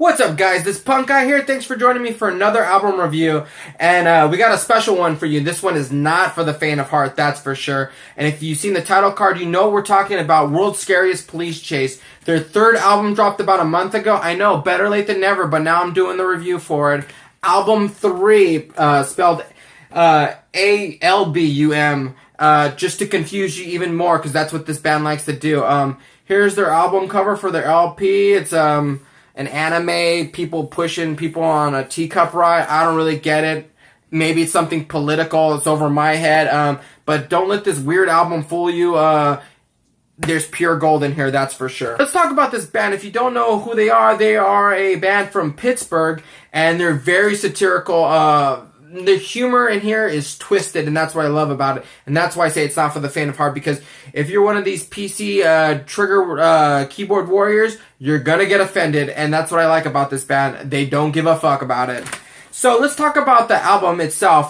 What's up, guys? This Punk Guy here. Thanks for joining me for another album review. And we got a special one for you. This one is not for the faint of heart, that's for sure. And if you've seen the title card, you know we're talking about World's Scariest Police Chase. Their third album dropped about a month ago. I know, better late than never, but now I'm doing the review for it. Album 3, spelled A-L-B-U-M, just to confuse you even more, because that's what this band likes to do. Here's their album cover for their LP. It's an anime, people pushing people on a teacup ride. I don't really get it. Maybe it's something political. It's over my head. But don't let this weird album fool you. There's pure gold in here, that's for sure. Let's talk about this band. If you don't know who they are a band from Pittsburgh, and they're very satirical. The humor in here is twisted, and that's what I love about it. And that's why I say it's not for the faint of heart, because if you're one of these PC trigger keyboard warriors, you're gonna get offended, and that's what I like about this band. They don't give a fuck about it. So let's talk about the album itself.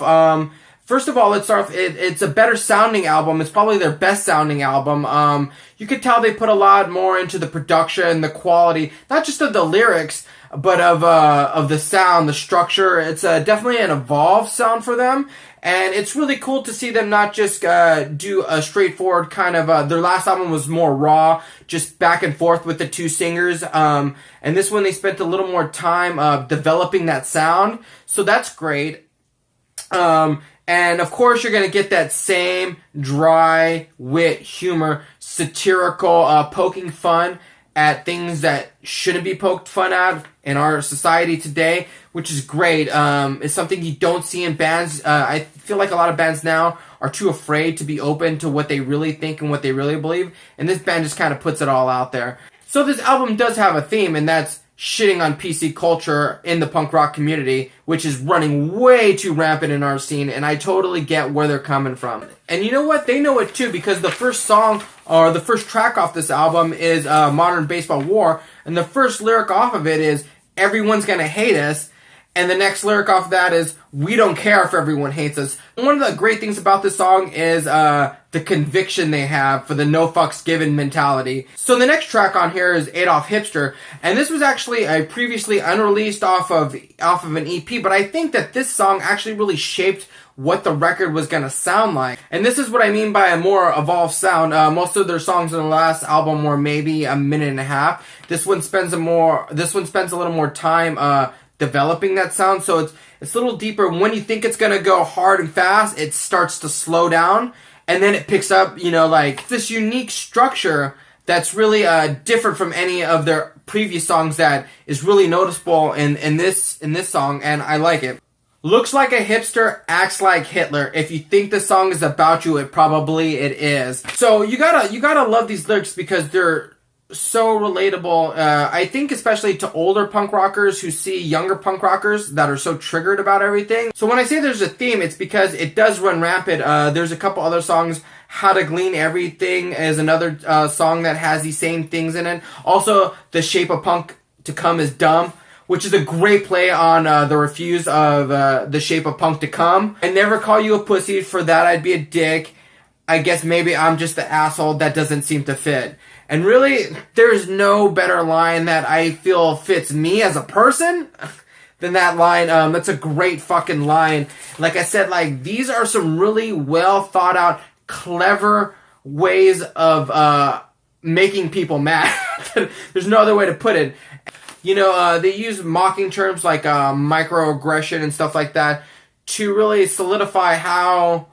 First of all, let's start off, it's a better sounding album. It's probably their best sounding album. You could tell they put a lot more into the production, the quality, not just of the lyrics, but of the sound, the structure. It's definitely an evolved sound for them, and it's really cool to see them not just do a straightforward kind of, their last album was more raw, just back and forth with the two singers, and this one they spent a little more time developing that sound, so that's great. And of course you're going to get that same dry wit, humor, satirical, poking fun at things that shouldn't be poked fun at in our society today, which is great. It's something you don't see in bands. I feel like a lot of bands now are too afraid to be open to what they really think and what they really believe, and this band just kind of puts it all out there. So this album does have a theme, and that's shitting on PC culture in the punk rock community, which is running way too rampant in our scene, and I totally get where they're coming from. And you know what? They know it too, because the first song, or the first track off this album is Modern Baseball War, and the first lyric off of it is, everyone's gonna hate us, and the next lyric off that is, we don't care if everyone hates us. One of the great things about this song is the conviction they have for the no fucks given mentality. So the next track on here is Adolf Hipster, and this was actually a previously unreleased off of an EP, but I think that this song actually really shaped what the record was gonna sound like. And this is what I mean by a more evolved sound. Most of their songs in the last album were maybe a minute and a half. This one spends a little more time developing that sound, so it's a little deeper. When you think it's gonna go hard and fast, it starts to slow down, and then it picks up, you know, like this unique structure that's really different from any of their previous songs that is really noticeable in this song, and I like it. Looks like a hipster, acts like Hitler. If you think the song is about you, it is. So you gotta love these lyrics because they're so relatable. I think especially to older punk rockers who see younger punk rockers that are so triggered about everything. So when I say there's a theme, it's because it does run rampant. There's a couple other songs. How to Glean Everything is another song that has these same things in it. Also, The Shape of Punk to Come is Dumb, which is a great play on the refuse of The Shape of Punk to Come. I never call you a pussy, for that I'd be a dick. I guess maybe I'm just the asshole that doesn't seem to fit. And really, there's no better line that I feel fits me as a person than that line. That's a great fucking line. Like I said, like, these are some really well thought out, clever ways of making people mad. There's no other way to put it. You know, they use mocking terms like microaggression and stuff like that to really solidify how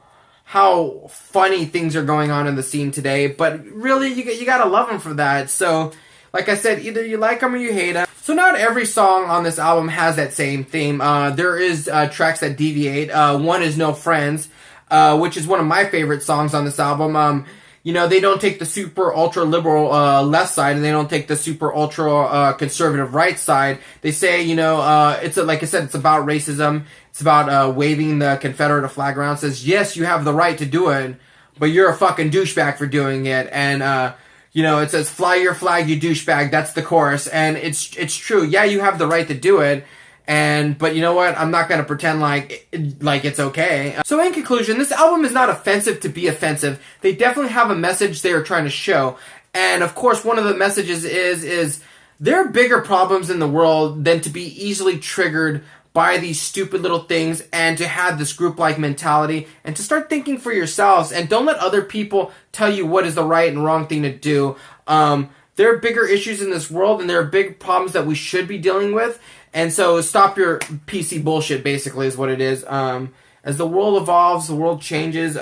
funny things are going on in the scene today, but really, you gotta love them for that. So, like I said, either you like them or you hate them. So not every song on this album has that same theme. There is tracks that deviate. One is No Friends, which is one of my favorite songs on this album. You know, they don't take the super ultra liberal left side, and they don't take the super ultra conservative right side. They say, you know, like I said, it's about racism. It's about waving the Confederate flag around. It says, yes, you have the right to do it, but you're a fucking douchebag for doing it. And you know, it says, fly your flag, you douchebag. That's the chorus, and it's true. Yeah, you have the right to do it. But you know what? I'm not gonna pretend like it's okay. So in conclusion, this album is not offensive to be offensive. They definitely have a message they are trying to show. And of course, one of the messages is There are bigger problems in the world than to be easily triggered by these stupid little things, and to have this group-like mentality and to start thinking for yourselves, and don't let other people tell you what is the right and wrong thing to do. There are bigger issues in this world, and there are big problems that we should be dealing with, and so stop your PC bullshit, basically, is what it is. As the world evolves, the world changes,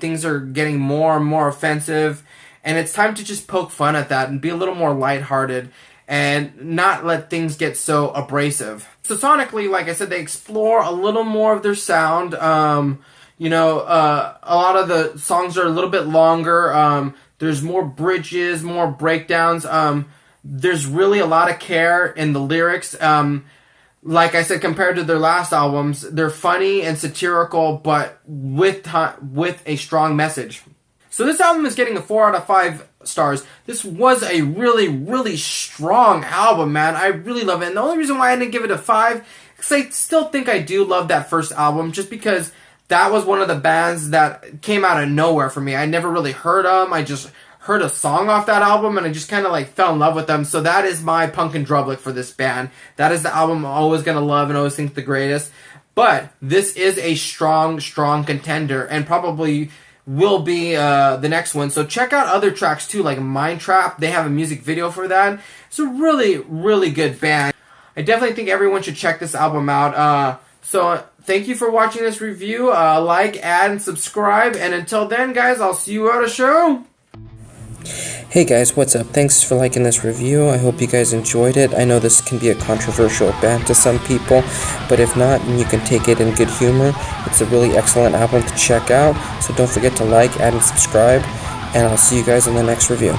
things are getting more and more offensive, and it's time to just poke fun at that and be a little more lighthearted and not let things get so abrasive. So sonically, like I said, they explore a little more of their sound. A lot of the songs are a little bit longer. There's more bridges, more breakdowns. There's really a lot of care in the lyrics. Like I said, compared to their last albums, they're funny and satirical, but with a strong message. So this album is getting a 4 out of 5 stars. This was a really, really strong album, man. I really love it. And the only reason why I didn't give it a 5 is I still think I do love that first album, just because that was one of the bands that came out of nowhere for me. I never really heard them. I just heard a song off that album, and I just kind of like fell in love with them. So that is my Punkin' Drublic for this band. That is the album I'm always going to love and always think the greatest. But this is a strong, strong contender, and probably will be the next one. So check out other tracks too, like Mind Trap. They have a music video for that. It's a really, really good band. I definitely think everyone should check this album out. So thank you for watching this review. Like, add, and subscribe. And until then, guys, I'll see you at a show. Hey guys, what's up? Thanks for liking this review. I hope you guys enjoyed it. I know this can be a controversial band to some people, but if not, you can take it in good humor. It's a really excellent album to check out, so don't forget to like, add, and subscribe, and I'll see you guys in the next review.